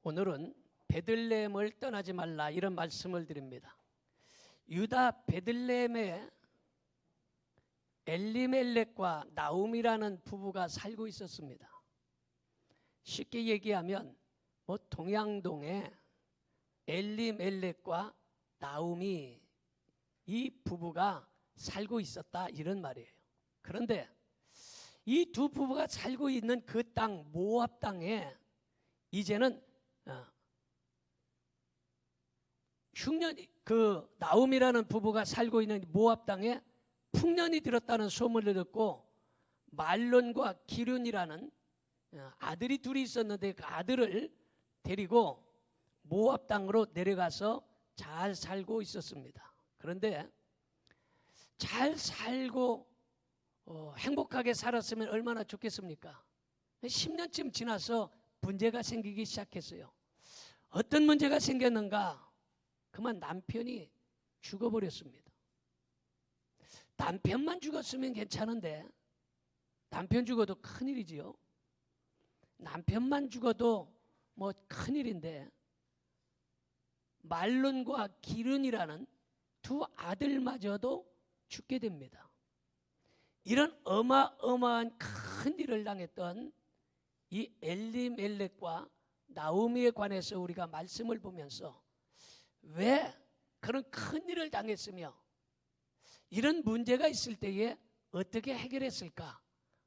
오늘은 베들레헴을 떠나지 말라 이런 말씀을 드립니다. 유다 베들레헴에 엘리멜렉과 나움이라는 부부가 살고 있었습니다. 쉽게 얘기하면 동양동에 엘리멜렉과 나움이 이 부부가 살고 있었다 이런 말이에요. 그런데 이 두 부부가 살고 있는 그 땅 모압 땅에 이제는 흉년이 나움이라는 부부가 살고 있는 모압 땅에 풍년이 들었다는 소문을 듣고 말론과 기륜이라는 아들이 둘이 있었는데 그 아들을 데리고 모압 땅으로 내려가서 잘 살고 있었습니다. 그런데 잘 살고 행복하게 살았으면 얼마나 좋겠습니까? 10년쯤 지나서 문제가 생기기 시작했어요. 어떤 문제가 생겼는가? 그만 남편이 죽어버렸습니다. 남편만 죽었으면 괜찮은데 남편 죽어도 큰일이지요. 남편만 죽어도 큰일인데 말론과 기른이라는 두 아들마저도 죽게 됩니다. 이런 어마어마한 큰 일을 당했던 이 엘리멜렉과 나오미에 관해서 우리가 말씀을 보면서 왜 그런 큰 일을 당했으며 이런 문제가 있을 때에 어떻게 해결했을까?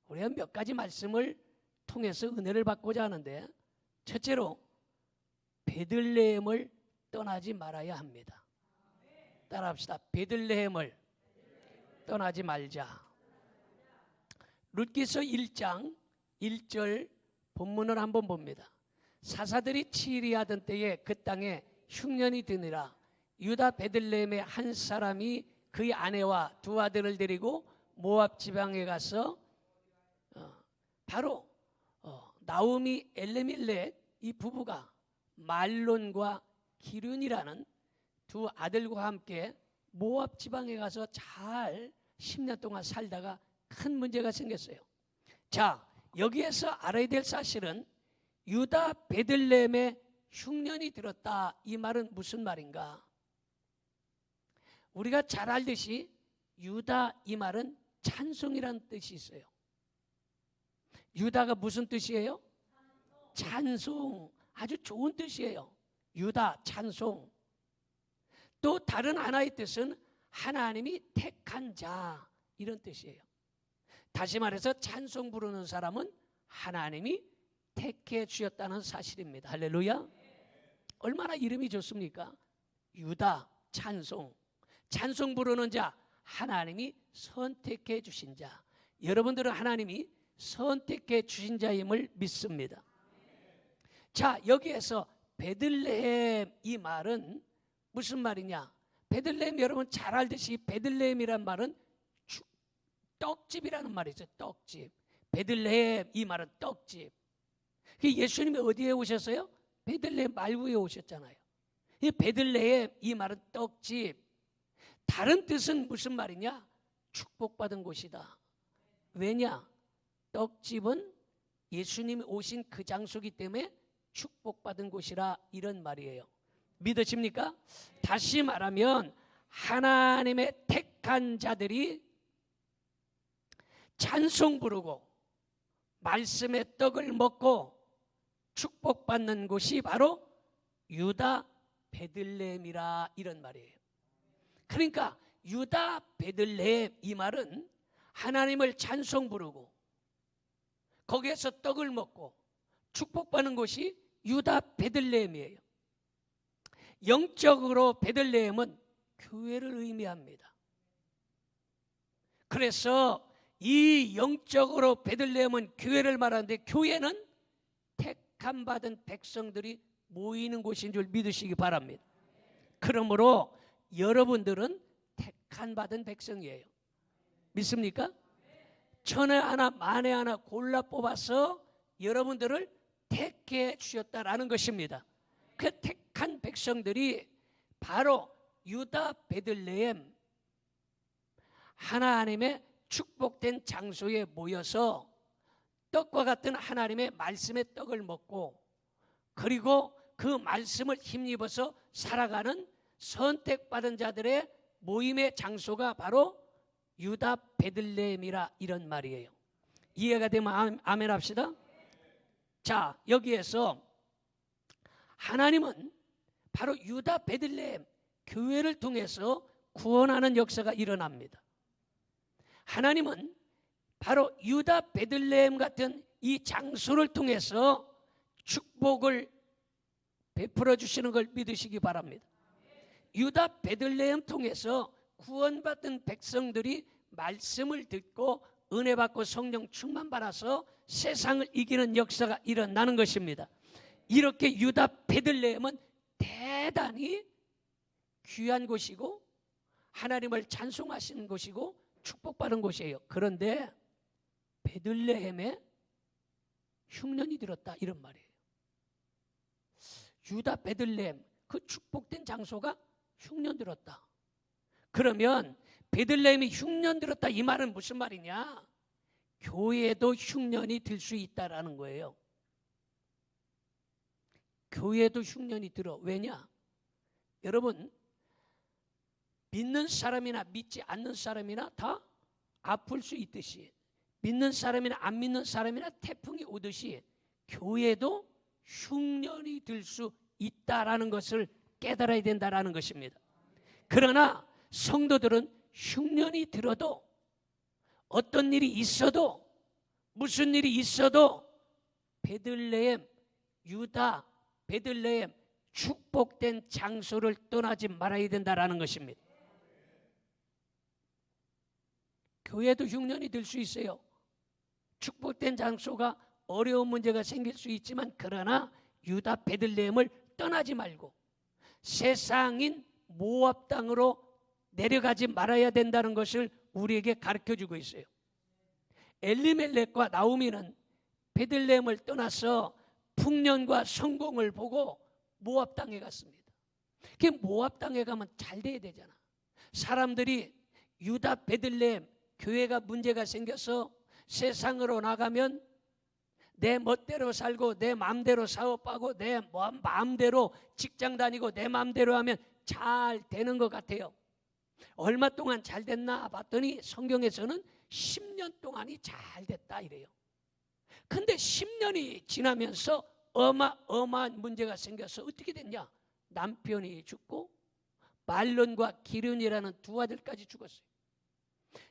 우리가 몇 가지 말씀을 통해서 은혜를 받고자 하는데, 첫째로 베들레헴을 떠나지 말아야 합니다. 따라합시다. 베들레헴을 떠나지 말자. 룻기서 1장 1절 본문을 한번 봅니다. 사사들이 치리하던 때에 그 땅에 흉년이 드니라. 유다 베들레헴의 한 사람이 그의 아내와 두 아들을 데리고 모압 지방에 가서 바로 나오미 엘리멜렉 이 부부가 말론과 기륜이라는 두 아들과 함께 모압 지방에 가서 잘 10년 동안 살다가 큰 문제가 생겼어요. 자, 여기에서 알아야 될 사실은 유다 베들레헴에 흉년이 들었다. 이 말은 무슨 말인가? 우리가 잘 알듯이 유다 이 말은 찬송이라는 뜻이 있어요. 유다가 무슨 뜻이에요? 찬송. 아주 좋은 뜻이에요. 유다 찬송. 또 다른 하나의 뜻은 하나님이 택한 자 이런 뜻이에요. 다시 말해서 찬송 부르는 사람은 하나님이 택해 주셨다는 사실입니다. 할렐루야. 얼마나 이름이 좋습니까? 유다 찬송. 찬송 부르는 자, 하나님이 선택해 주신 자. 여러분들은 하나님이 선택해 주신 자임을 믿습니다. 자, 여기에서 베들레헴 이 말은 무슨 말이냐? 베들레헴 여러분 잘 알듯이 베들레헴이란 말은 떡집이라는 말이죠. 떡집. 베들레헴 이 말은 떡집. 예수님이 어디에 오셨어요? 베들레헴 말구에 오셨잖아요. 이 베들레헴 이 말은 떡집. 다른 뜻은 무슨 말이냐? 축복받은 곳이다. 왜냐? 떡집은 예수님이 오신 그 장소이기 때문에 축복받은 곳이라 이런 말이에요. 믿으십니까? 다시 말하면 하나님의 택한 자들이 찬송 부르고 말씀의 떡을 먹고 축복받는 곳이 바로 유다 베들레헴이라 이런 말이에요. 그러니까 유다 베들레헴 이 말은 하나님을 찬송 부르고 거기에서 떡을 먹고 축복받는 곳이 유다 베들레헴이에요. 영적으로 베들레헴은 교회를 의미합니다. 그래서 이 영적으로 베들레헴은 교회를 말하는데 교회는 택함 받은 백성들이 모이는 곳인 줄 믿으시기 바랍니다. 그러므로 여러분들은 택함 받은 백성이에요. 믿습니까? 천에 하나 만에 하나 골라 뽑아서 여러분들을 택해 주셨다라는 것입니다. 그 택한 백성들이 바로 유다 베들레헴 하나님의 축복된 장소에 모여서 떡과 같은 하나님의 말씀의 떡을 먹고 그리고 그 말씀을 힘입어서 살아가는 선택받은 자들의 모임의 장소가 바로 유다 베들레헴이라 이런 말이에요. 이해가 되면 아멘 합시다. 자, 여기에서 하나님은 바로 유다 베들레헴 교회를 통해서 구원하는 역사가 일어납니다. 하나님은 바로 유다 베들레헴 같은 이 장소를 통해서 축복을 베풀어 주시는 걸 믿으시기 바랍니다. 유다 베들레헴 통해서 구원받은 백성들이 말씀을 듣고 은혜 받고 성령 충만 받아서 세상을 이기는 역사가 일어나는 것입니다. 이렇게 유다 베들레헴은 대단히 귀한 곳이고 하나님을 찬송하시는 곳이고 축복받은 곳이에요. 그런데 베들레헴에 흉년이 들었다 이런 말이에요. 유다 베들레헴 그 축복된 장소가 흉년 들었다. 그러면 베들레헴이 흉년 들었다 이 말은 무슨 말이냐? 교회도 흉년이 들 수 있다라는 거예요. 교회도 흉년이 들어. 왜냐? 여러분 믿는 사람이나 믿지 않는 사람이나 다 아플 수 있듯이 믿는 사람이나 안 믿는 사람이나 태풍이 오듯이 교회도 흉년이 들 수 있다라는 것을 깨달아야 된다라는 것입니다. 그러나 성도들은 흉년이 들어도 어떤 일이 있어도 무슨 일이 있어도 베들레헴 유다 베들레헴 축복된 장소를 떠나지 말아야 된다라는 것입니다. 교회도 흉년이 들 수 있어요. 축복된 장소가 어려운 문제가 생길 수 있지만 그러나 유다 베들레헴을 떠나지 말고 세상인 모압 땅으로 내려가지 말아야 된다는 것을 우리에게 가르쳐주고 있어요. 엘리멜렉과 나오미는 베들레헴을 떠나서 풍년과 성공을 보고 모압 땅에 갔습니다. 그 모압 땅에 가면 잘 돼야 되잖아. 사람들이 유다 베들레헴 교회가 문제가 생겨서 세상으로 나가면 내 멋대로 살고 내 마음대로 사업하고 내 마음대로 직장 다니고 내 마음대로 하면 잘 되는 것 같아요. 얼마 동안 잘 됐나 봤더니 성경에서는 10년 동안이 잘 됐다 이래요. 근데 10년이 지나면서 어마어마한 문제가 생겨서 어떻게 됐냐? 남편이 죽고 말론과 기륜이라는 두 아들까지 죽었어요.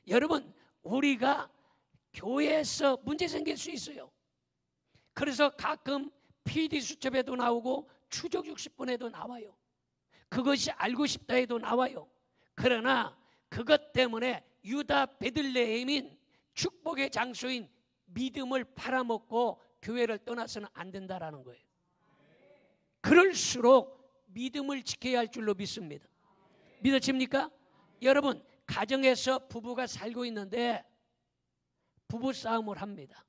여러분 우리가 교회에서 문제 생길 수 있어요. 그래서 가끔 PD수첩에도 나오고 추적 60분에도 나와요. 그것이 알고 싶다 해도 나와요. 그러나 그것 때문에 유다 베들레헴인 축복의 장소인 믿음을 팔아먹고 교회를 떠나서는 안 된다라는 거예요. 그럴수록 믿음을 지켜야 할 줄로 믿습니다. 믿어집니까? 여러분 가정에서 부부가 살고 있는데 부부싸움을 합니다.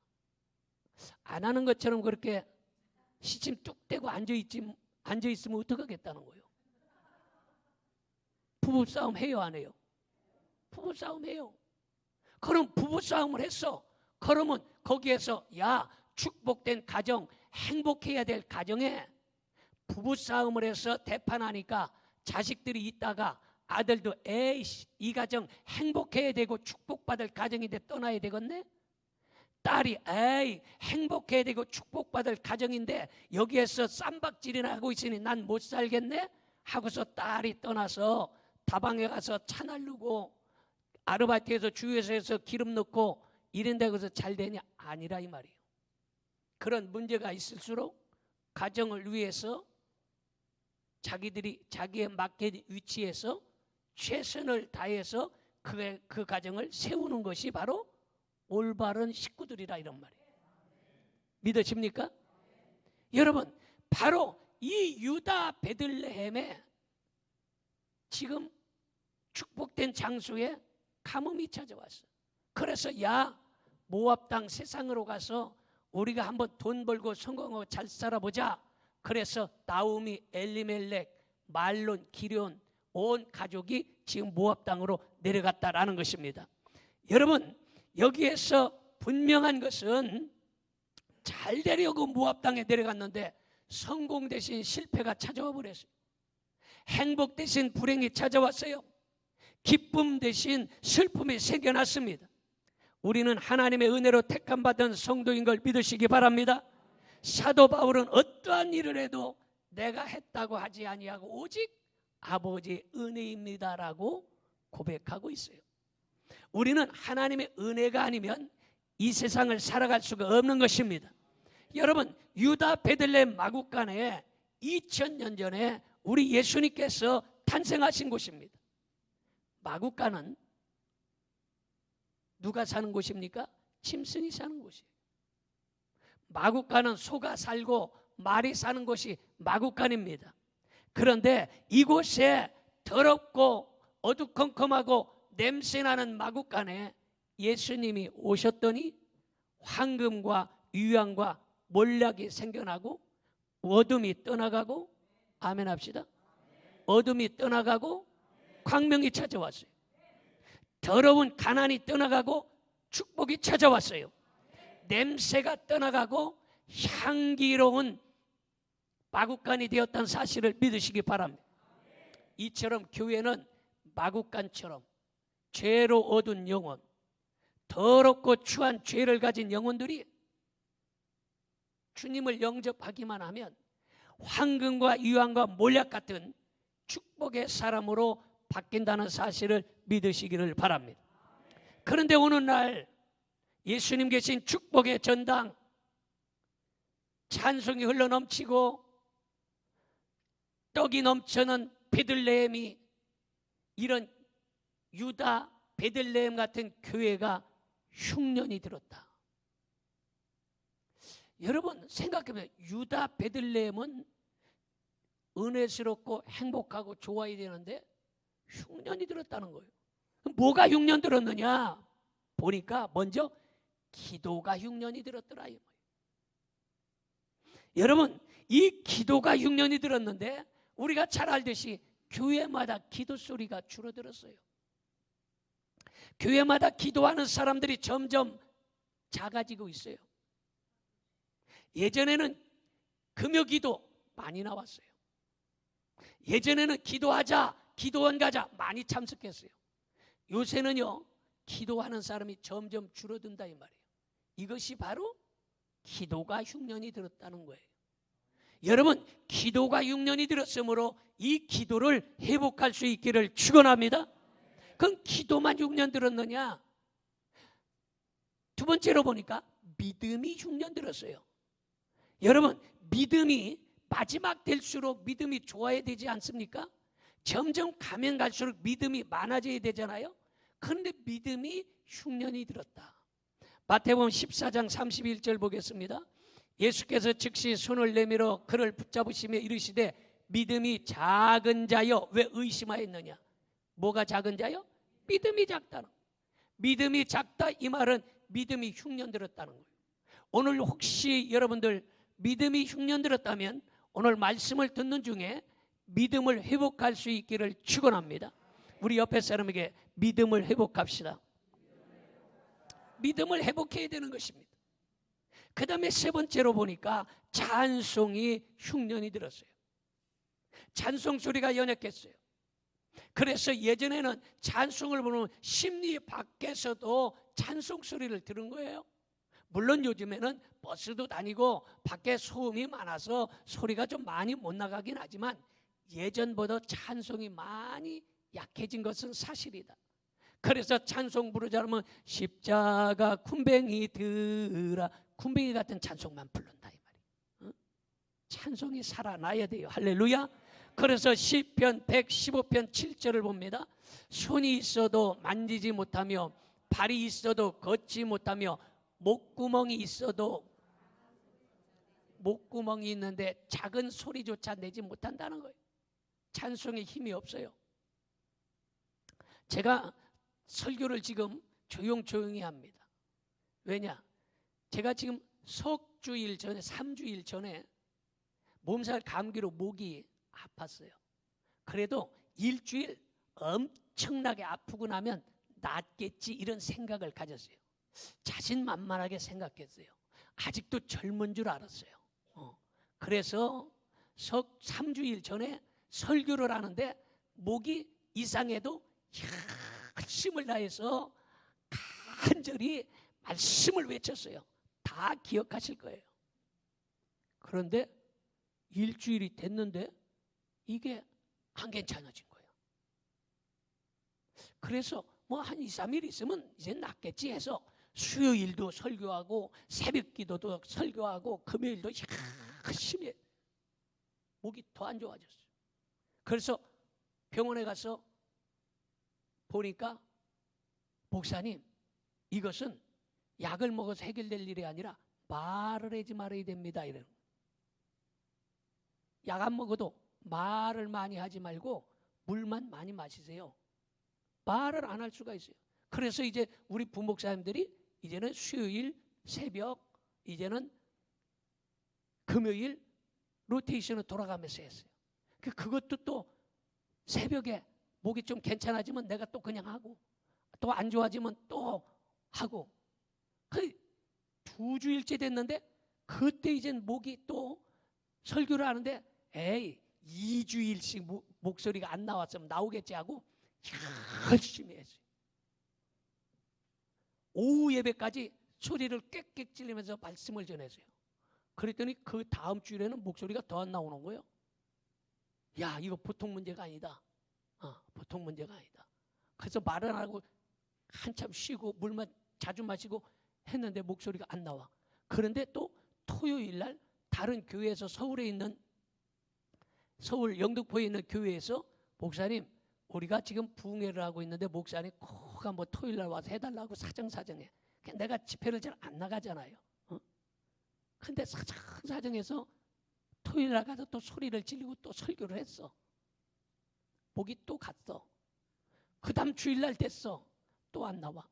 안 하는 것처럼 그렇게 시침 뚝 떼고 앉아있으면 어떡하겠다는 거예요. 부부싸움 해요 안 해요? 부부싸움 해요. 그럼 부부싸움을 했어. 그러면 거기에서 야 축복된 가정 행복해야 될 가정에 부부싸움을 해서 대판하니까 자식들이 있다가 아들도 에이씨 이 가정 행복해야 되고 축복받을 가정인데 떠나야 되겠네. 딸이 에이 행복해야 되고 축복받을 가정인데 여기에서 쌈박질이나 하고 있으니 난 못 살겠네 하고서 딸이 떠나서 다방에 가서 차 날르고 아르바이트에서 주유소에서 기름 넣고 이런데 가서 잘 되냐? 아니라 이 말이에요. 그런 문제가 있을수록 가정을 위해서 자기들이 자기의 맞게 위치에서 최선을 다해서 그 가정을 세우는 것이 바로 올바른 식구들이라 이런 말이에요. 믿어집니까? 여러분 바로 이 유다 베들레헴에 지금 축복된 장소에 가뭄이 찾아왔어요. 그래서 야 모압 땅 세상으로 가서 우리가 한번 돈 벌고 성공하고 잘 살아보자. 그래서 나오미, 엘리멜렉, 말론, 기럧 온 가족이 지금 모압 땅으로 내려갔다라는 것입니다. 여러분 여기에서 분명한 것은 잘 되려고 모압 땅에 내려갔는데 성공 대신 실패가 찾아와 버렸어요. 행복 대신 불행이 찾아왔어요. 기쁨 대신 슬픔이 생겨났습니다. 우리는 하나님의 은혜로 택함받은 성도인 걸 믿으시기 바랍니다. 사도 바울은 어떠한 일을 해도 내가 했다고 하지 아니하고 오직 아버지의 은혜입니다라고 고백하고 있어요. 우리는 하나님의 은혜가 아니면 이 세상을 살아갈 수가 없는 것입니다. 여러분, 유다 베들레헴 마구간에 2000년 전에 우리 예수님께서 탄생하신 곳입니다. 마구간은 누가 사는 곳입니까? 짐승이 사는 곳이에요. 마구간은 소가 살고 말이 사는 곳이 마구간입니다. 그런데 이곳에 더럽고 어두컴컴하고 냄새나는 마구간에 예수님이 오셨더니 황금과 유황과 몰락이 생겨나고 어둠이 떠나가고, 아멘 합시다. 어둠이 떠나가고 광명이 찾아왔어요. 더러운 가난이 떠나가고 축복이 찾아왔어요. 냄새가 떠나가고 향기로운 마구간이 되었다는 사실을 믿으시기 바랍니다. 이처럼 교회는 마구간처럼 죄로 얻은 영혼, 더럽고 추한 죄를 가진 영혼들이 주님을 영접하기만 하면 황금과 유황과 몰약 같은 축복의 사람으로 바뀐다는 사실을 믿으시기를 바랍니다. 그런데 어느 날 예수님 계신 축복의 전당, 찬송이 흘러넘치고 떡이 넘쳐는 베들레헴이, 이런 유다 베들레헴 같은 교회가 흉년이 들었다. 여러분 생각해보세요. 유다 베들레헴은 은혜스럽고 행복하고 좋아야 되는데 흉년이 들었다는 거예요. 뭐가 흉년 들었느냐 보니까 먼저 기도가 흉년이 들었더라. 여러분, 이 기도가 흉년이 들었는데 우리가 잘 알듯이 교회마다 기도 소리가 줄어들었어요. 교회마다 기도하는 사람들이 점점 작아지고 있어요. 예전에는 금요기도 많이 나왔어요. 예전에는 기도하자, 기도원 가자 많이 참석했어요. 요새는요, 기도하는 사람이 점점 줄어든다 이 말이에요. 이것이 바로 기도가 흉년이 들었다는 거예요. 여러분, 기도가 흉년이 들었으므로 이 기도를 회복할 수 있기를 축원합니다. 그럼 기도만 흉년 들었느냐? 두 번째로 보니까 믿음이 흉년 들었어요. 여러분, 믿음이 마지막 될수록 믿음이 좋아야 되지 않습니까? 점점 가면 갈수록 믿음이 많아져야 되잖아요. 그런데 믿음이 흉년이 들었다. 마태복음 14장 31절 보겠습니다. 예수께서 즉시 손을 내밀어 그를 붙잡으시며 이르시되 믿음이 작은 자여 왜 의심하였느냐? 뭐가 작은 자요? 믿음이 작다는, 믿음이 작다 이 말은 믿음이 흉년 들었다는 거예요. 오늘 혹시 여러분들 믿음이 흉년 들었다면 오늘 말씀을 듣는 중에 믿음을 회복할 수 있기를 축원합니다. 우리 옆에 사람에게 믿음을 회복합시다. 믿음을 회복해야 되는 것입니다. 그 다음에 세 번째로 보니까 찬송이 흉년이 들었어요. 찬송 소리가 연약했어요. 그래서 예전에는 찬송을 부르면 심리 밖에서도 찬송 소리를 들은 거예요. 물론 요즘에는 버스도 다니고 밖에 소음이 많아서 소리가 좀 많이 못 나가긴 하지만 예전보다 찬송이 많이 약해진 것은 사실이다. 그래서 찬송 부르자 하면 십자가 쿰뱅이 들아, 쿰뱅이 같은 찬송만 부른다 이 말이에요. 찬송이 살아나야 돼요. 할렐루야. 그래서 시편 115편 7절을 봅니다. 손이 있어도 만지지 못하며 발이 있어도 걷지 못하며 목구멍이 있어도, 목구멍이 있는데 작은 소리조차 내지 못한다는 거예요. 찬송에 힘이 없어요. 제가 설교를 지금 조용조용히 합니다. 왜냐? 제가 지금 석주일 전에, 3주일 전에 몸살 감기로 목이 아팠어요. 그래도 일주일 엄청나게 아프고 나면 낫겠지 이런 생각을 가졌어요. 자신만만하게 생각했어요. 아직도 젊은 줄 알았어요. 그래서 3주일 전에 설교를 하는데 목이 이상해도 열심을 다해서 간절히 말씀을 외쳤어요. 다 기억하실 거예요. 그런데 일주일이 됐는데 이게 안 괜찮아진 거예요. 그래서 뭐 한 2, 3일 있으면 이제 낫겠지 해서 수요일도 설교하고 새벽 기도도 설교하고 금요일도 열심히 목이 더 안 좋아졌어요. 그래서 병원에 가서 보니까 목사님, 이것은 약을 먹어서 해결될 일이 아니라 말을 하지 말아야 됩니다. 이래요. 약 안 먹어도 말을 많이 하지 말고 물만 많이 마시세요. 말을 안 할 수가 있어요. 그래서 이제 우리 부목사님들이 이제는 수요일 새벽, 이제는 금요일 로테이션을 돌아가면서 했어요. 그것도 또 새벽에 목이 좀 괜찮아지면 내가 또 그냥 하고, 또 안 좋아지면 또 하고. 2주일째 됐는데 그때 이젠 목이 또 설교를 하는데 2주일씩 목소리가 안 나왔으면 나오겠지 하고 열심히 했어요. 오후 예배까지 소리를 꽥꽥 찔리면서 말씀을 전했어요. 그랬더니 그 다음 주일에는 목소리가 더 안 나오는 거예요. 야, 이거 보통 문제가 아니다. 보통 문제가 아니다. 그래서 말을 안 하고 한참 쉬고 물만 자주 마시고 했는데 목소리가 안 나와. 그런데 또 토요일 날 다른 교회에서 서울 영등포에 있는 교회에서 목사님, 우리가 지금 부흥회를 하고 있는데 목사님 꼭 한번 토요일 날 와서 해달라고 사정사정해. 내가 집회를 잘 안 나가잖아요. 근데 사정사정해서 토요일 날 가서 또 소리를 지르고 또 설교를 했어. 목이 또 갔어. 그 다음 주일날 됐어. 또 안 나와.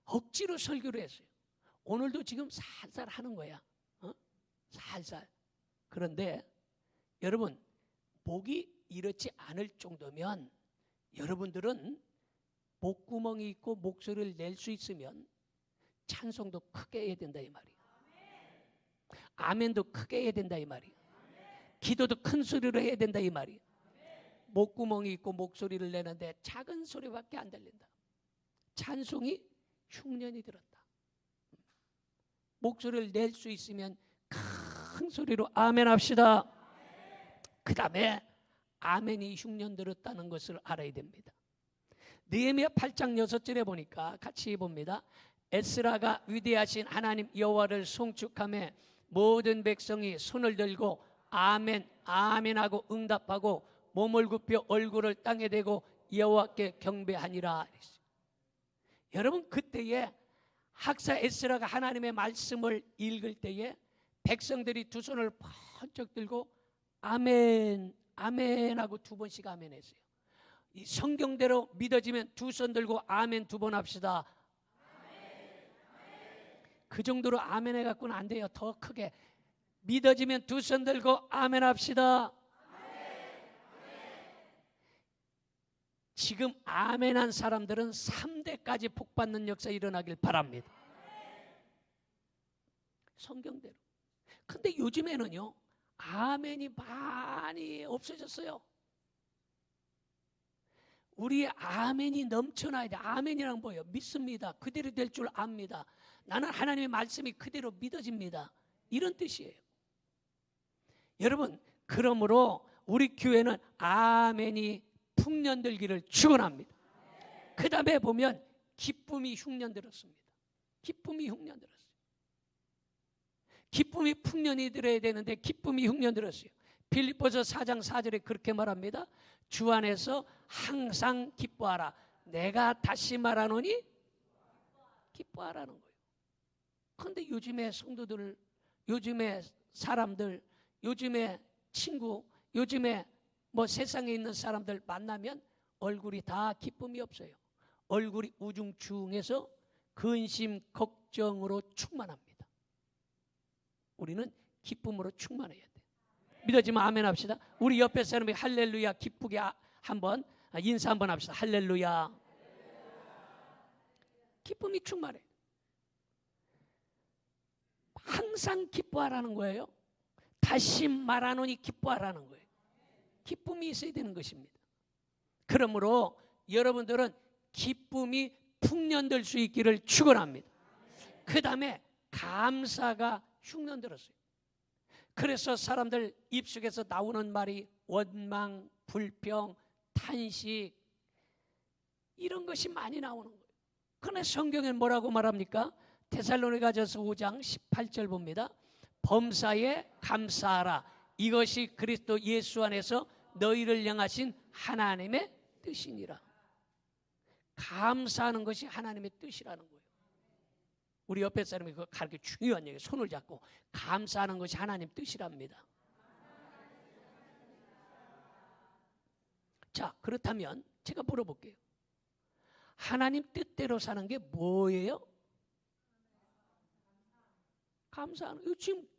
억지로 설교를 했어요. 오늘도 지금 살살 하는 거야. 살살. 그런데 여러분, 목이 이렇지 않을 정도면 여러분들은 목구멍이 있고 목소리를 낼 수 있으면 찬송도 크게 해야 된다 이 말이에요. 아멘도 크게 해야 된다 이 말이에요. 기도도 큰 소리로 해야 된다 이 말이에요. 목구멍이 있고 목소리를 내는데 작은 소리밖에 안 들린다. 찬송이 흉년이 들었다. 목소리를 낼 수 있으면 큰 소리로 아멘 합시다. 그 다음에 아멘이 흉년 들었다는 것을 알아야 됩니다. 느헤미야 8장 6절에 보니까 같이 봅니다. 에스라가 위대하신 하나님 여호와를 송축하며 모든 백성이 손을 들고 아멘 아멘 하고 응답하고 몸을 굽혀 얼굴을 땅에 대고 여호와께 경배하니라. 여러분, 그때에 학사 에스라가 하나님의 말씀을 읽을 때에 백성들이 두 손을 번쩍 들고 아멘 아멘 하고 2번씩 아멘 했어요. 이 성경대로 믿어지면 두 손 들고 아멘 2번 합시다. 그 정도로 아멘 해갖고는 안 돼요. 더 크게 믿어지면 두 손 들고 아멘 합시다. 지금 아멘한 사람들은 3대까지 복받는 역사 일어나길 바랍니다. 성경대로. 근데 요즘에는요, 아멘이 많이 없어졌어요. 우리의 아멘이 넘쳐나야 돼. 아멘이란 뭐예요? 믿습니다. 그대로 될 줄 압니다. 나는 하나님의 말씀이 그대로 믿어집니다. 이런 뜻이에요. 여러분, 그러므로 우리 교회는 아멘이 풍년들기를 축원합니다. 그 다음에 보면 기쁨이 흉년들었습니다. 기쁨이 흉년들었어요. 기쁨이 풍년이 들어야 되는데 기쁨이 흉년들었어요. 빌립보서 4장 4절에 그렇게 말합니다. 주 안에서 항상 기뻐하라. 내가 다시 말하노니 기뻐하라는 거예요. 그런데 요즘의 성도들, 요즘의 사람들, 요즘의 친구, 요즘에 뭐 세상에 있는 사람들 만나면 얼굴이 다 기쁨이 없어요. 얼굴이 우중충해서 근심, 걱정으로 충만합니다. 우리는 기쁨으로 충만해야 돼요. 믿어지면 아멘 합시다. 우리 옆에 사람이 할렐루야 기쁘게 한번 인사 한번 합시다. 할렐루야. 기쁨이 충만해. 항상 기뻐하라는 거예요. 다시 말하노니 기뻐하라는 거예요. 기쁨이 있어야 되는 것입니다. 그러므로 여러분들은 기쁨이 풍년될 수 있기를 축원합니다. 그 다음에 감사가 흉년들었어요. 그래서 사람들 입속에서 나오는 말이 원망, 불평, 탄식 이런 것이 많이 나오는 거예요. 그런데 성경에 뭐라고 말합니까? 데살로니가전서 5장 18절 봅니다. 범사에 감사하라. 이것이 그리스도 예수 안에서 너희를 향하신 하나님의 뜻이니라. 감사하는 것이 하나님의 뜻이라는 거예요. 우리 옆에 사람이 그거 가르쳐 중요한 얘기예요. 손을 잡고 감사하는 것이 하나님 뜻이랍니다. 자, 그렇다면 제가 물어볼게요. 하나님 뜻대로 사는 게 뭐예요? 감사하는 거예요. 지금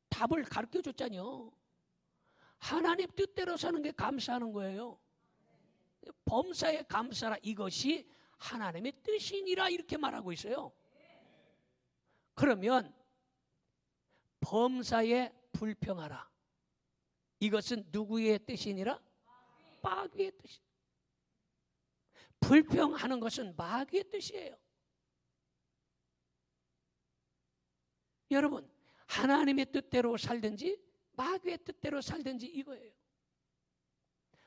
답을 가르쳐 줬잖아요. 하나님 뜻대로 사는 게 감사하는 거예요. 범사에 감사라. 이것이 하나님의 뜻이니라 이렇게 말하고 있어요. 그러면 범사에 불평하라. 이것은 누구의 뜻이니라? 마귀의 뜻이. 불평하는 것은 마귀의 뜻이에요. 여러분, 하나님의 뜻대로 살든지 마귀의 뜻대로 살든지 이거예요.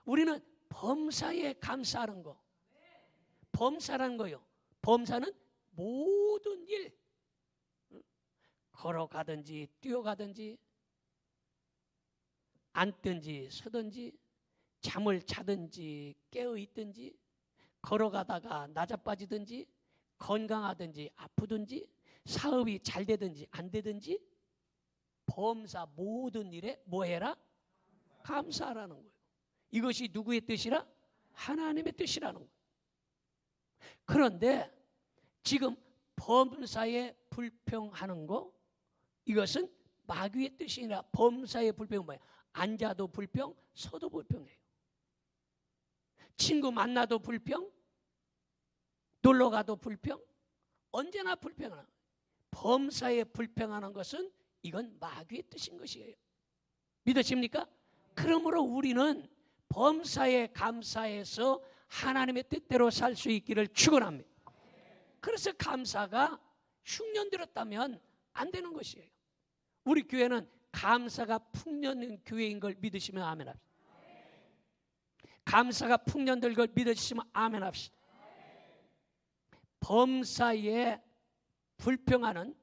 우리는 범사에 감사하는 거. 범사라는 거요. 범사는 모든 일, 걸어가든지 뛰어가든지 앉든지 서든지 잠을 자든지 깨어있든지 걸어가다가 낮아빠지든지 건강하든지 아프든지 사업이 잘 되든지 안 되든지 범사 모든 일에 뭐 해라? 감사하라는 거예요. 이것이 누구의 뜻이라? 하나님의 뜻이라는 거예요. 그런데 지금 범사에 불평하는 거, 이것은 마귀의 뜻이 아니라 범사의 불평은 뭐예요? 앉아도 불평, 서도 불평해요. 친구 만나도 불평, 놀러 가도 불평, 언제나 불평하는 거예요. 범사에 불평하는 것은 이건 마귀의 뜻인 것이에요. 믿으십니까? 그러므로 우리는 범사에 감사해서 하나님의 뜻대로 살 수 있기를 축원합니다. 그래서 감사가 흉년들었다면 안 되는 것이에요. 우리 교회는 감사가 풍년된 교회인 걸 믿으시면 아멘 합시다. 감사가 풍년될 걸 믿으시면 아멘 합시다. 범사에 불평하는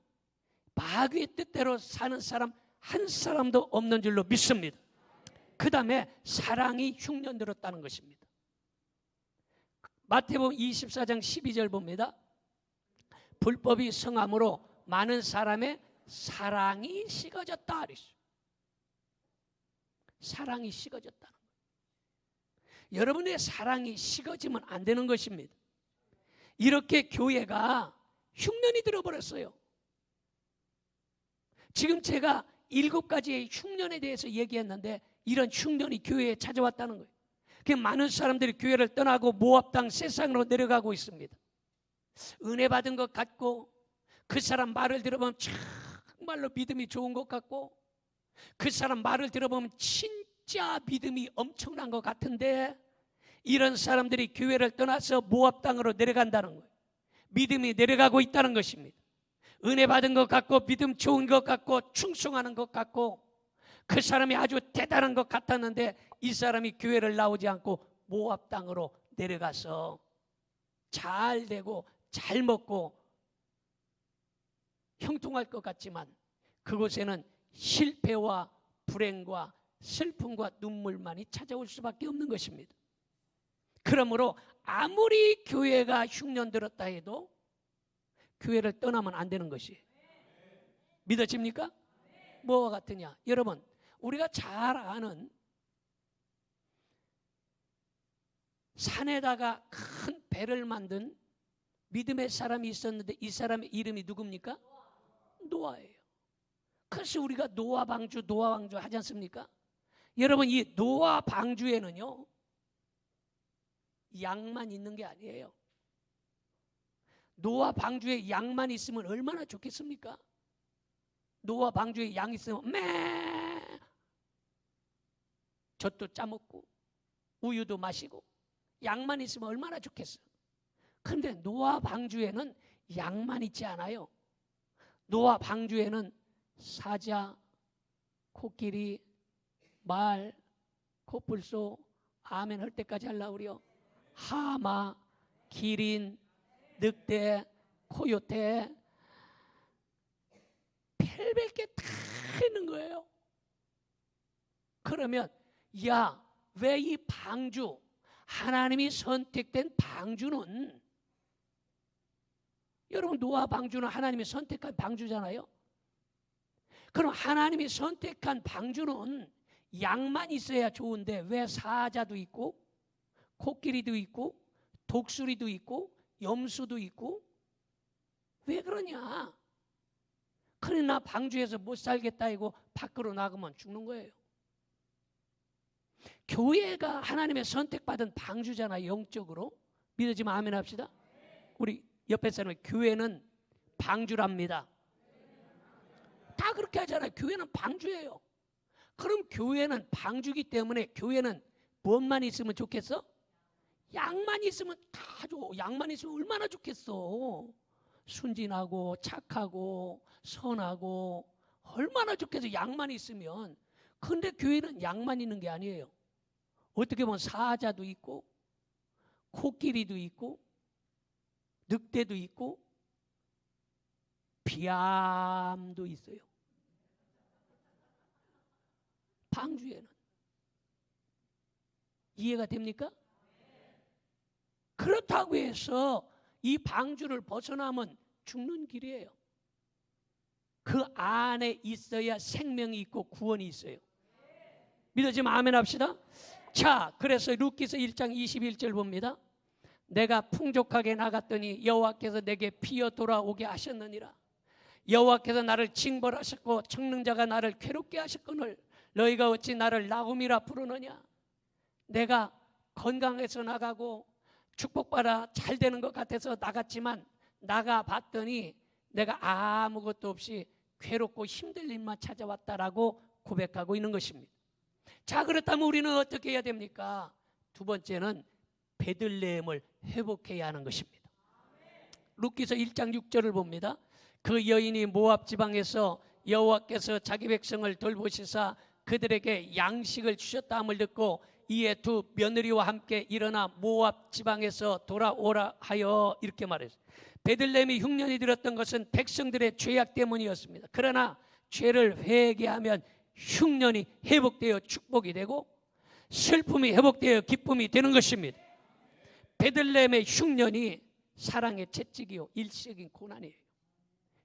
마귀의 뜻대로 사는 사람 한 사람도 없는 줄로 믿습니다. 그 다음에 사랑이 흉년들었다는 것입니다. 마태복음 24장 12절 봅니다. 불법이 성함으로 많은 사람의 사랑이 식어졌다. 사랑이 식어졌다는 거예요. 여러분의 사랑이 식어지면 안 되는 것입니다. 이렇게 교회가 흉년이 들어버렸어요. 지금 제가 7가지의 흉년에 대해서 얘기했는데 이런 흉년이 교회에 찾아왔다는 거예요. 많은 사람들이 교회를 떠나고 모압 땅 세상으로 내려가고 있습니다. 은혜 받은 것 같고 그 사람 말을 들어보면 정말로 믿음이 좋은 것 같고 그 사람 말을 들어보면 진짜 믿음이 엄청난 것 같은데 이런 사람들이 교회를 떠나서 모압 땅으로 내려간다는 거예요. 믿음이 내려가고 있다는 것입니다. 은혜 받은 것 같고 믿음 좋은 것 같고 충성하는 것 같고 그 사람이 아주 대단한 것 같았는데 이 사람이 교회를 나오지 않고 모압 땅으로 내려가서 잘 되고 잘 먹고 형통할 것 같지만 그곳에는 실패와 불행과 슬픔과 눈물만이 찾아올 수밖에 없는 것입니다. 그러므로 아무리 교회가 흉년들었다 해도 교회를 떠나면 안 되는 것이에요. 믿어집니까? 뭐와 같으냐? 여러분, 우리가 잘 아는 산에다가 큰 배를 만든 믿음의 사람이 있었는데 이 사람의 이름이 누굽니까? 노아예요. 그래서 우리가 노아 방주 하지 않습니까? 여러분, 이 노아 방주에는요 양만 있는 게 아니에요. 노아 방주에 양만 있으면 얼마나 좋겠습니까? 노아 방주에 양 있으면 매 젖도 짜먹고 우유도 마시고 양만 있으면 얼마나 좋겠어. 그런데 노아 방주에는 양만 있지 않아요. 노아 방주에는 사자, 코끼리, 말, 코뿔소, 아멘 할 때까지 하려고 그래요. 하마, 기린, 늑대, 코요테, 별별 게 다 있는 거예요. 그러면 야, 왜 이 방주, 하나님이 선택된 방주는, 여러분 노아 방주는 하나님이 선택한 방주잖아요. 그럼 하나님이 선택한 방주는 양만 있어야 좋은데 왜 사자도 있고 코끼리도 있고 독수리도 있고 염소도 있고 왜 그러냐? 그러나 방주에서 못 살겠다 이고 밖으로 나가면 죽는 거예요. 교회가 하나님의 선택받은 방주잖아요. 영적으로 믿어지면 아멘 합시다. 우리 옆에 사람이 교회는 방주랍니다. 다 그렇게 하잖아요. 교회는 방주예요. 그럼 교회는 방주기 때문에 교회는 무엇만 있으면 좋겠어? 양만 있으면 다 좋아. 양만 있으면 얼마나 좋겠어. 순진하고 착하고 선하고 얼마나 좋겠어. 양만 있으면. 근데 교회는 양만 있는 게 아니에요. 어떻게 보면 사자도 있고 코끼리도 있고 늑대도 있고 비암도 있어요. 방주에는. 이해가 됩니까? 그렇다고 해서 이 방주를 벗어나면 죽는 길이에요. 그 안에 있어야 생명이 있고 구원이 있어요. 믿어지면 아멘 합시다. 자, 그래서 룻기서 1장 21절 봅니다. 내가 풍족하게 나갔더니 여호와께서 내게 피어 돌아오게 하셨느니라. 여호와께서 나를 징벌하셨고 청능자가 나를 괴롭게 하셨거늘 너희가 어찌 나를 나음이라 부르느냐. 내가 건강해서 나가고 축복받아 잘 되는 것 같아서 나갔지만 나가봤더니 내가 아무것도 없이 괴롭고 힘들 일만 찾아왔다라고 고백하고 있는 것입니다. 자, 그렇다면 우리는 어떻게 해야 됩니까? 두 번째는 베들레헴을 회복해야 하는 것입니다. 룻기서 1장 6절을 봅니다. 그 여인이 모압 지방에서 여호와께서 자기 백성을 돌보시사 그들에게 양식을 주셨다함을 듣고 이에 두 며느리와 함께 일어나 모압 지방에서 돌아오라 하여 이렇게 말했어요. 베들레헴이 흉년이 들었던 것은 백성들의 죄악 때문이었습니다. 그러나 죄를 회개하면 흉년이 회복되어 축복이 되고 슬픔이 회복되어 기쁨이 되는 것입니다. 베들레헴의 흉년이 사랑의 채찍이요 일시적인 고난이에요.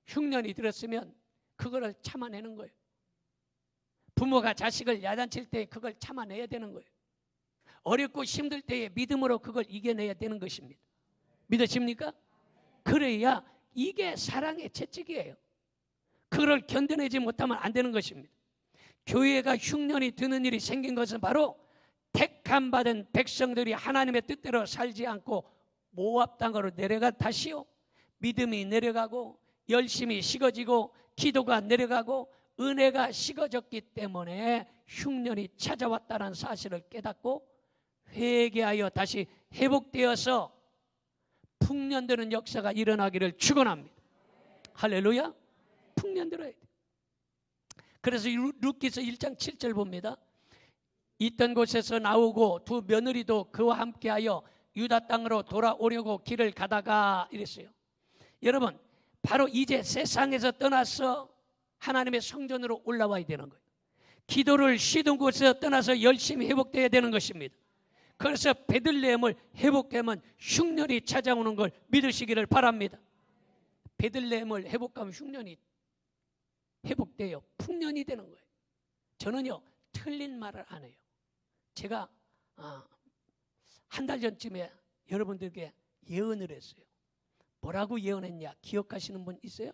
흉년이 들었으면 그거를 참아내는 거예요. 부모가 자식을 야단칠 때 그걸 참아내야 되는 거예요. 어렵고 힘들 때에 믿음으로 그걸 이겨내야 되는 것입니다. 믿으십니까? 그래야 이게 사랑의 채찍이에요. 그걸 견뎌내지 못하면 안 되는 것입니다. 교회가 흉년이 드는 일이 생긴 것은 바로 택함 받은 백성들이 하나님의 뜻대로 살지 않고 모압 땅으로 내려간 탓이요, 믿음이 내려가고 열심이 식어지고 기도가 내려가고 은혜가 식어졌기 때문에 흉년이 찾아왔다는 사실을 깨닫고 회개하여 다시 회복되어서 풍년드는 역사가 일어나기를 축원합니다. 할렐루야. 풍년들어야 돼. 그래서 룻기서 1장 7절 봅니다. 있던 곳에서 나오고 두 며느리도 그와 함께하여 유다 땅으로 돌아오려고 길을 가다가 이랬어요. 여러분, 바로 이제 세상에서 떠나서 하나님의 성전으로 올라와야 되는 거예요. 기도를 쉬던 곳에서 떠나서 열심히 회복되어야 되는 것입니다. 그래서 베들레헴을 회복하면 흉년이 찾아오는 걸 믿으시기를 바랍니다. 베들레헴을 회복하면 흉년이 회복돼요. 풍년이 되는 거예요. 저는요 틀린 말을 안 해요. 제가 한 달 전쯤에 여러분들께 예언을 했어요. 뭐라고 예언했냐 기억하시는 분 있어요?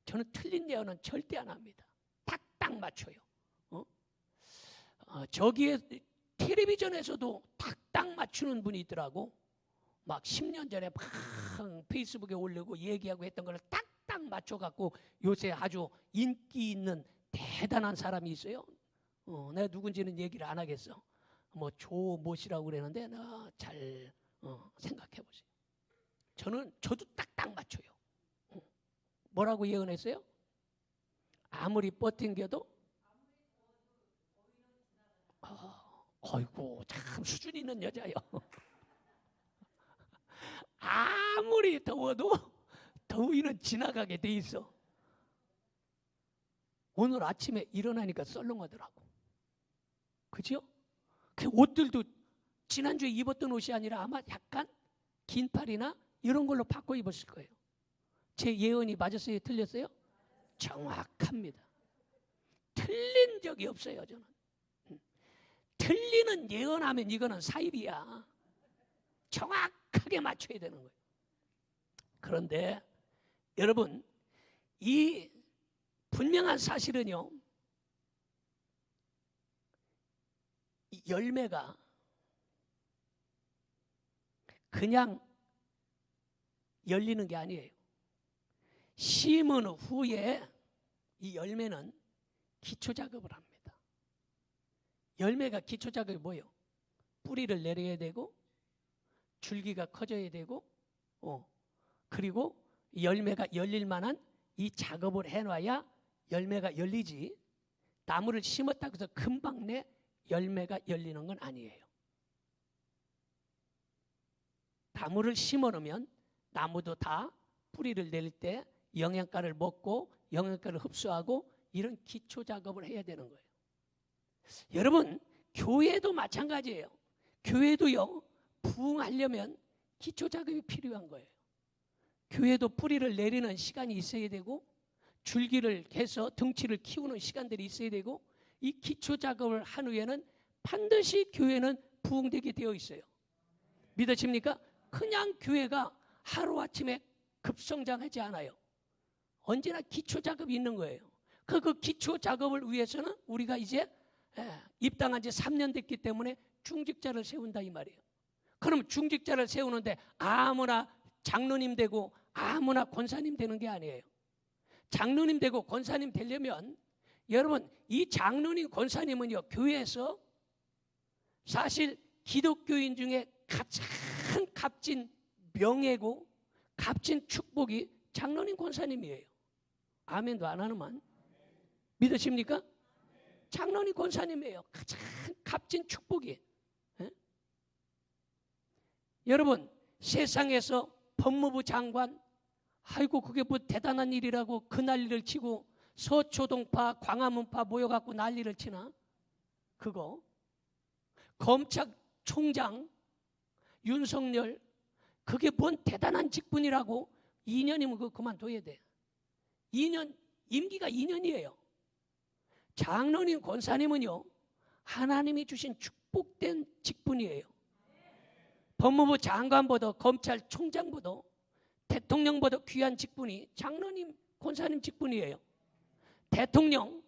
저는 틀린 예언은 절대 안 합니다. 딱 맞춰요. 저기에 텔레비전에서도 딱 맞추는 분이 있더라고. 막 10년 전에 막 페이스북에 올리고 얘기하고 했던 걸 딱 맞춰갖고 요새 아주 인기 있는 대단한 사람이 있어요. 내가 누군지는 얘기를 안 하겠어. 뭐 조못이라고 그러는데 나 잘 생각해 보세요. 저도 딱딱 맞춰요. 뭐라고 예언했어요? 아무리 버팅겨도 아이고 참 수준 있는 여자요. 아무리 더워도 더위는 지나가게 돼 있어. 오늘 아침에 일어나니까 썰렁하더라고. 그죠? 그 옷들도 지난주에 입었던 옷이 아니라 아마 약간 긴팔이나 이런 걸로 바꿔 입었을 거예요. 제 예언이 맞았어요? 틀렸어요? 정확합니다. 틀린 적이 없어요, 저는. 틀리는 예언하면 이거는 사입이야. 정확하게 맞춰야 되는 거예요. 그런데 여러분, 이 분명한 사실은요, 이 열매가 그냥 열리는 게 아니에요. 심은 후에 이 열매는 기초작업을 합니다. 열매가 기초작업이 뭐예요? 뿌리를 내려야 되고 줄기가 커져야 되고 그리고 열매가 열릴 만한 이 작업을 해놔야 열매가 열리지. 나무를 심었다고 해서 금방 내 열매가 열리는 건 아니에요. 나무를 심어놓으면 나무도 다 뿌리를 내릴 때 영양가를 먹고 영양가를 흡수하고 이런 기초 작업을 해야 되는 거예요. 여러분, 교회도 마찬가지예요. 교회도요, 부흥하려면 기초 작업이 필요한 거예요. 교회도 뿌리를 내리는 시간이 있어야 되고 줄기를 해서 덩치를 키우는 시간들이 있어야 되고 이 기초 작업을 한 후에는 반드시 교회는 부흥되게 되어 있어요. 믿으십니까? 그냥 교회가 하루아침에 급성장하지 않아요. 언제나 기초 작업이 있는 거예요. 그 기초 작업을 위해서는 우리가 이제 입당한 지 3년 됐기 때문에 중직자를 세운다 이 말이에요. 그럼 중직자를 세우는데 아무나 장로님 되고 아무나 권사님 되는 게 아니에요. 장로님 되고 권사님 되려면 여러분, 이 장로님 권사님은요, 교회에서 사실 기독교인 중에 가장 값진 명예고 값진 축복이 장로님 권사님이에요. 아멘도 안 하는만. 믿으십니까? 장로님 권사님이에요. 가장 값진 축복이. 에? 여러분, 세상에서 법무부 장관, 아이고 그게 뭐 대단한 일이라고 그 난리를 치고 서초동파, 광화문파 모여갖고 난리를 치나? 그거. 검찰총장 윤석열, 그게 뭔 대단한 직분이라고 2년이면 그거 그만둬야 돼. 2년, 임기가 2년이에요. 장로님 권사님은요, 하나님이 주신 축복된 직분이에요. 법무부 장관보다 검찰총장보다 대통령보다 귀한 직분이 장로님 권사님 직분이에요. 대통령,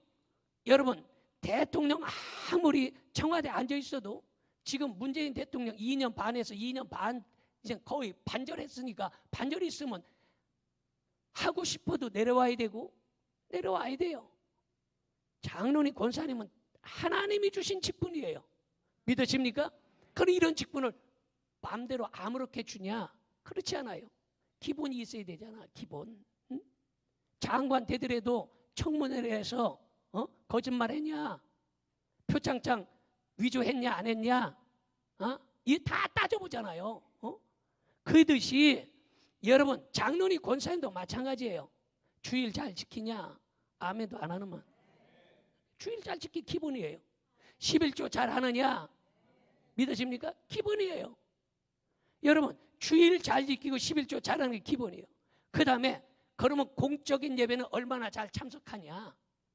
여러분, 대통령 아무리 청와대에 앉아 있어도 지금 문재인 대통령 2년 반에서 2년 반 이제 거의 반절했으니까 반절이 있으면 하고 싶어도 내려와야 되고 내려와야 돼요. 장로님 권사님은 하나님이 주신 직분이에요. 믿으십니까? 그럼 이런 직분을 마음대로 아무렇게 주냐? 그렇지 않아요. 기본이 있어야 되잖아. 기본. 응? 장관 되더라도 청문회를 해서 거짓말했냐? 표창장 위조했냐 안 했냐? 이 다 따져보잖아요. 그듯이 여러분, 장로님 권사님도 마찬가지예요. 주일 잘 지키냐? 아멘도 안 하는만. 주일 잘 지키기 기본이에요. 11조 잘 하느냐? 믿으십니까? 기본이에요. 여러분, 주일 잘 지키고 11조 잘 하는 게 기본이에요. 그 다음에 그러면 공적인 예배는 얼마나 잘 참석하냐?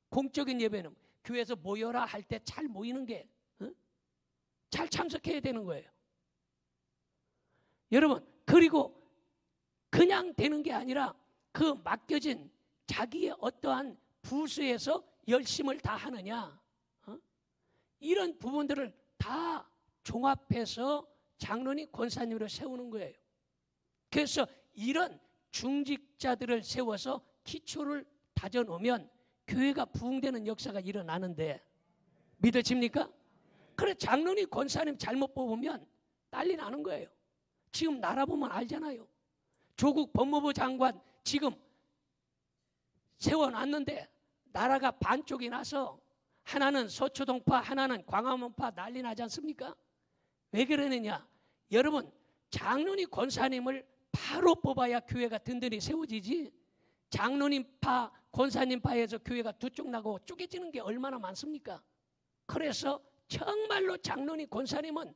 공적인 예배는 교회에서 모여라 할 때 잘 모이는 게 잘 참석해야 되는 거예요. 여러분, 그리고 그냥 되는 게 아니라 그 맡겨진 자기의 어떠한 부서에서 열심을 다 하느냐, 이런 부분들을 다 종합해서 장로님 권사님으로 세우는 거예요. 그래서 이런 중직자들을 세워서 기초를 다져놓으면 교회가 부흥되는 역사가 일어나는데 믿어집니까? 그래, 장로님 권사님 잘못 뽑으면 난리 나는 거예요. 지금 나라 보면 알잖아요. 조국 법무부 장관 지금 세워놨는데 나라가 반쪽이 나서 하나는 서초동파, 하나는 광화문파 난리 나지 않습니까? 왜 그러느냐? 여러분, 장로님 권사님을 바로 뽑아야 교회가 든든히 세워지지, 장로님파 권사님파에서 교회가 두 쪽 나고 쪼개지는 게 얼마나 많습니까? 그래서 정말로 장로님 권사님은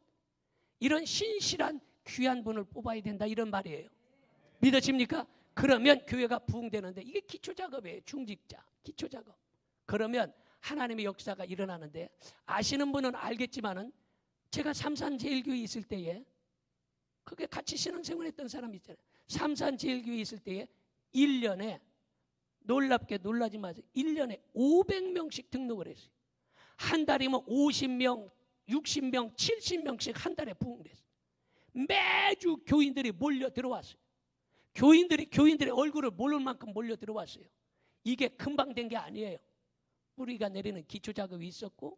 이런 신실한 귀한 분을 뽑아야 된다, 이런 말이에요. 믿어집니까? 그러면 교회가 부흥되는데, 이게 기초작업이에요. 중직자 기초작업. 그러면 하나님의 역사가 일어나는데, 아시는 분은 알겠지만은 제가 삼산제일교회 있을 때에, 그게 같이 신앙생활했던 사람이 있잖아요. 삼산제일교회 있을 때에 1년에, 놀랍게 놀라지 마세요, 1년에 500명씩 등록을 했어요. 한 달이면 50명, 60명, 70명씩 한 달에 부흥을 했어요. 매주 교인들이 몰려 들어왔어요. 교인들의 얼굴을 모를 만큼 몰려 들어왔어요. 이게 금방 된 게 아니에요. 뿌리가 내리는 기초작업이 있었고,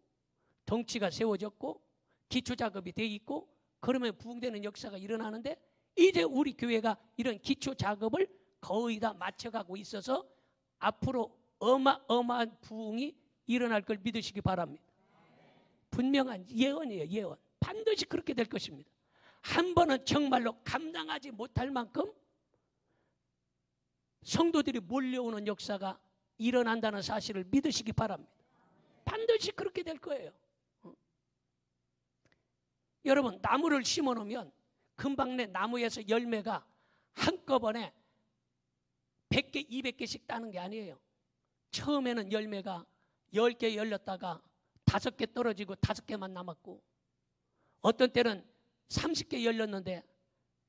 덩치가 세워졌고, 기초작업이 돼 있고, 그러면 부흥되는 역사가 일어나는데, 이제 우리 교회가 이런 기초작업을 거의 다 맞춰가고 있어서 앞으로 어마어마한 부흥이 일어날 걸 믿으시기 바랍니다. 분명한 예언이에요. 예언. 반드시 그렇게 될 것입니다. 한 번은 정말로 감당하지 못할 만큼 성도들이 몰려오는 역사가 일어난다는 사실을 믿으시기 바랍니다. 반드시 그렇게 될 거예요. 여러분, 나무를 심어놓으면 금방 내 나무에서 열매가 한꺼번에 100개, 200개씩 따는 게 아니에요. 처음에는 열매가 10개 열렸다가 5개 떨어지고 5개만 남았고, 어떤 때는 30개 열렸는데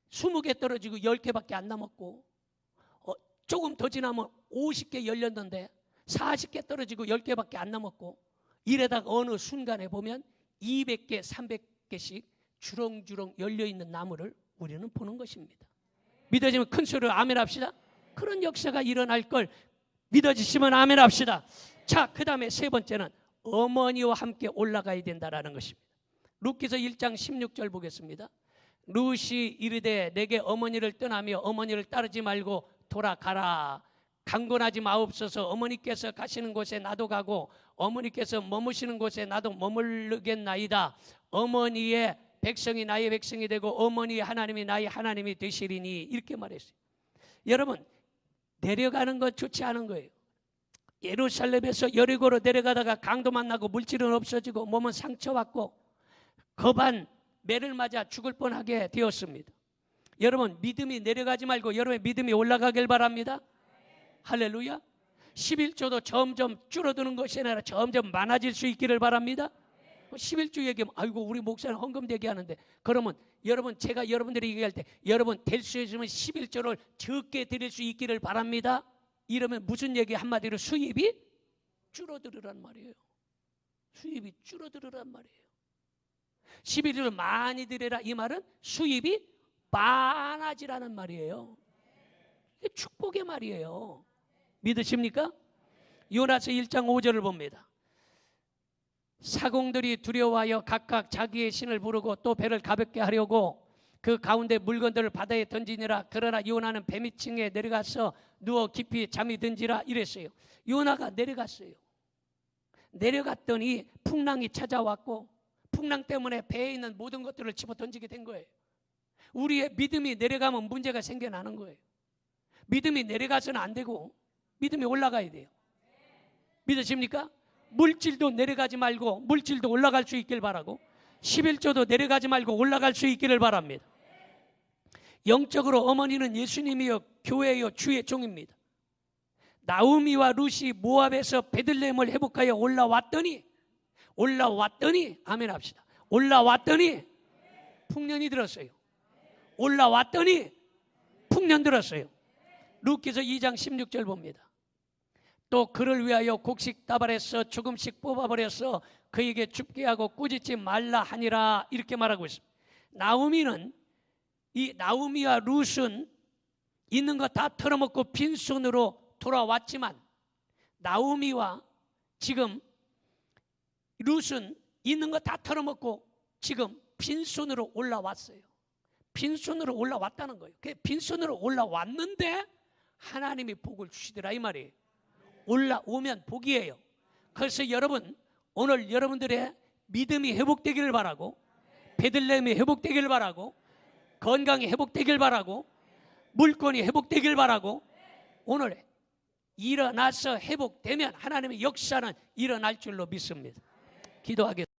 20개 떨어지고 10개밖에 안 남았고, 조금 더 지나면 50개 열렸는데 40개 떨어지고 10개밖에 안 남았고, 이래다가 어느 순간에 보면 200개, 300개씩 주렁주렁 열려있는 나무를 우리는 보는 것입니다. 믿어지면 큰 소리로 아멘 합시다. 그런 역사가 일어날 걸 믿어지시면 아멘 합시다. 자, 그 다음에 세 번째는 어머니와 함께 올라가야 된다라는 것입니다. 룻기서 1장 16절 보겠습니다. 룻이 이르되 내게 어머니를 떠나며 어머니를 따르지 말고 돌아가라. 강권하지 마옵소서. 어머니께서 가시는 곳에 나도 가고 어머니께서 머무시는 곳에 나도 머무르겠나이다. 어머니의 백성이 나의 백성이 되고 어머니의 하나님이 나의 하나님이 되시리니, 이렇게 말했어요. 여러분, 내려가는 건 좋지 않은 거예요. 예루살렘에서 여리고로 내려가다가 강도 만나고 물질은 없어지고 몸은 상처받고 거반 매를 맞아 죽을 뻔하게 되었습니다. 여러분, 믿음이 내려가지 말고 여러분의 믿음이 올라가길 바랍니다. 할렐루야. 11조도 점점 줄어드는 것이 아니라 점점 많아질 수 있기를 바랍니다. 11조 얘기하면 아이고 우리 목사는 헌금 되게 하는데, 그러면 여러분, 제가 여러분들이 얘기할 때 여러분 될 수 있으면 11조를 적게 드릴 수 있기를 바랍니다. 이러면 무슨 얘기? 한마디로 수입이 줄어들으란 말이에요. 수입이 줄어들으란 말이에요. 11조를 많이 드려라, 이 말은 수입이 많아지라는 말이에요. 이게 축복의 말이에요. 믿으십니까? 요나서 1장 5절을 봅니다. 사공들이 두려워하여 각각 자기의 신을 부르고 또 배를 가볍게 하려고 그 가운데 물건들을 바다에 던지니라. 그러나 요나는 배 밑층에 내려가서 누워 깊이 잠이 든지라, 이랬어요. 요나가 내려갔어요. 내려갔더니 풍랑이 찾아왔고 풍랑 때문에 배에 있는 모든 것들을 집어 던지게 된 거예요. 우리의 믿음이 내려가면 문제가 생겨나는 거예요. 믿음이 내려가서는 안 되고 믿음이 올라가야 돼요. 믿으십니까? 물질도 내려가지 말고 물질도 올라갈 수 있길 바라고, 11조도 내려가지 말고 올라갈 수 있기를 바랍니다. 영적으로 어머니는 예수님이요 교회요 주의 종입니다. 나오미와 룻이 모압에서 베들레헴을 회복하여 올라왔더니 아멘 합시다. 올라왔더니 풍년이 들었어요. 올라왔더니 풍년 들었어요. 룻기서 2장 16절 봅니다. 또 그를 위하여 곡식 다발해서 조금씩 뽑아버려서 그에게 줍게 하고 꾸짖지 말라 하니라, 이렇게 말하고 있습니다. 나오미와 룻은 있는 거 다 털어먹고 빈손으로 돌아왔지만, 나오미와 지금 룻은 있는 거 다 털어먹고 지금 빈손으로 올라왔어요. 빈손으로 올라왔다는 거예요. 빈손으로 올라왔는데 하나님이 복을 주시더라 이 말이에요. 올라오면 복이에요. 그래서 여러분, 오늘 여러분들의 믿음이 회복되기를 바라고, 베들레헴이 회복되기를 바라고, 건강이 회복되기를 바라고, 물건이 회복되기를 바라고, 오늘 일어나서 회복되면 하나님의 역사는 일어날 줄로 믿습니다. 기도하겠습니다.